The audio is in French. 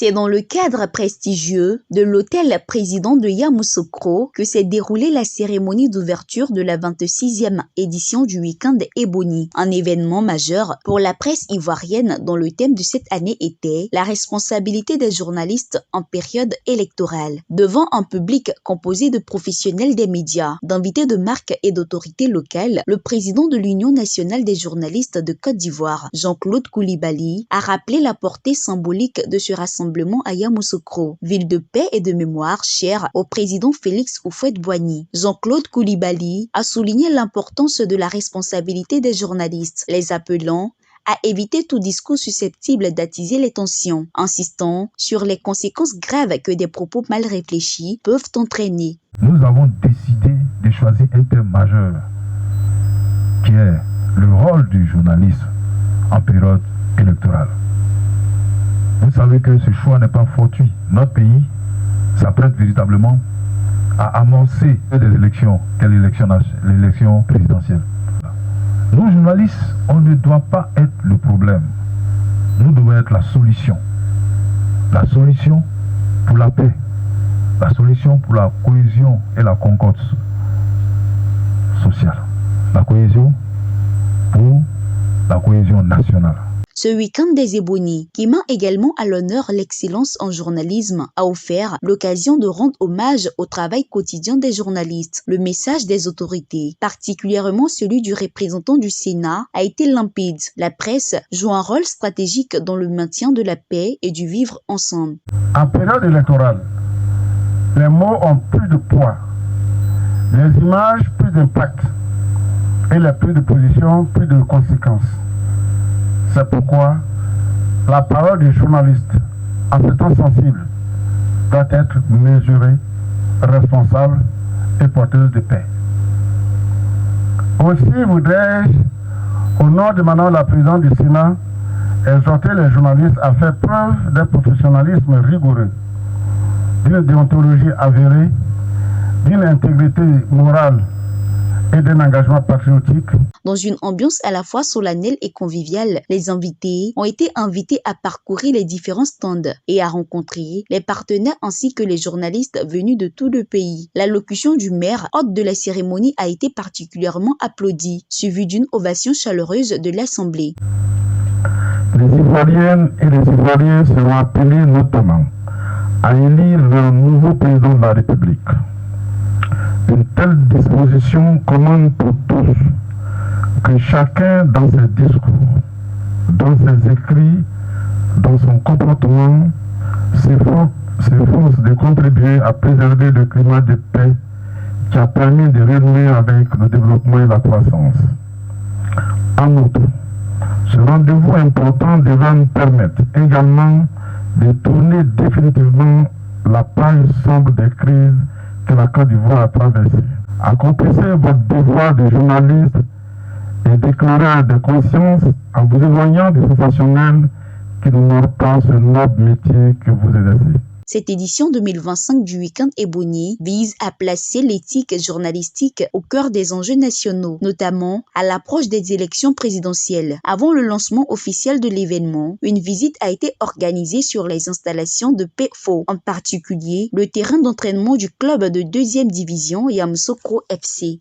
C'est dans le cadre prestigieux de l'hôtel président de Yamoussoukro que s'est déroulée la cérémonie d'ouverture de la 26e édition du Week-end Ebony, un événement majeur pour la presse ivoirienne dont le thème de cette année était la responsabilité des journalistes en période électorale. Devant un public composé de professionnels des médias, d'invités de marques et d'autorités locales, le président de l'Union nationale des journalistes de Côte d'Ivoire, Jean-Claude Coulibaly, a rappelé la portée symbolique de ce rassemblement à Yamoussoukro, ville de paix et de mémoire chère au président Félix Houphouët-Boigny. Jean-Claude Coulibaly a souligné l'importance de la responsabilité des journalistes, les appelant à éviter tout discours susceptible d'attiser les tensions, insistant sur les conséquences graves que des propos mal réfléchis peuvent entraîner. Nous avons décidé de choisir un thème majeur, qui est le rôle du journaliste en période électorale. Vous savez que ce choix n'est pas fortuit. Notre pays s'apprête véritablement à amorcer des élections, telles l'élection présidentielle. Nous, journalistes, on ne doit pas être le problème. Nous devons être la solution. La solution pour la paix. La solution pour la cohésion et la concorde sociale. La cohésion pour la cohésion nationale. Ce week-end des Ebony, qui met également à l'honneur l'excellence en journalisme, a offert l'occasion de rendre hommage au travail quotidien des journalistes. Le message des autorités, particulièrement celui du représentant du Sénat, a été limpide. La presse joue un rôle stratégique dans le maintien de la paix et du vivre ensemble. En période électorale, les mots ont plus de poids, les images plus d'impact et les prises de position plus de conséquences. C'est pourquoi la parole du journaliste, en ce temps sensible, doit être mesurée, responsable et porteuse de paix. Aussi voudrais-je, au nom de Madame la Présidente du Sénat, exhorter les journalistes à faire preuve d'un professionnalisme rigoureux, d'une déontologie avérée, d'une intégrité morale et d'un engagement patriotique. Dans une ambiance à la fois solennelle et conviviale, les invités ont été invités à parcourir les différents stands et à rencontrer les partenaires ainsi que les journalistes venus de tout le pays. L'allocution du maire, hôte de la cérémonie, a été particulièrement applaudie, suivie d'une ovation chaleureuse de l'Assemblée. Les Ivoiriennes et les Ivoiriens seront appelés notamment à élire le nouveau président de la République. Une telle disposition commande pour tous que chacun dans ses discours, dans ses écrits, dans son comportement, s'efforce de contribuer à préserver le climat de paix qui a permis de renouer avec le développement et la croissance. En outre, ce rendez-vous important devra nous permettre également de tourner définitivement la page sombre des crises que la Côte d'Ivoire a traversée. Accomplissez votre devoir de journaliste et déclarez de conscience en vous éloignant du sensationnel qui n'honore pas ce noble métier que vous exercez. Cette édition 2025 du Week-end Ebony vise à placer l'éthique journalistique au cœur des enjeux nationaux, notamment à l'approche des élections présidentielles. Avant le lancement officiel de l'événement, une visite a été organisée sur les installations de PFO, en particulier le terrain d'entraînement du club de 2e division Yamoussoukro FC.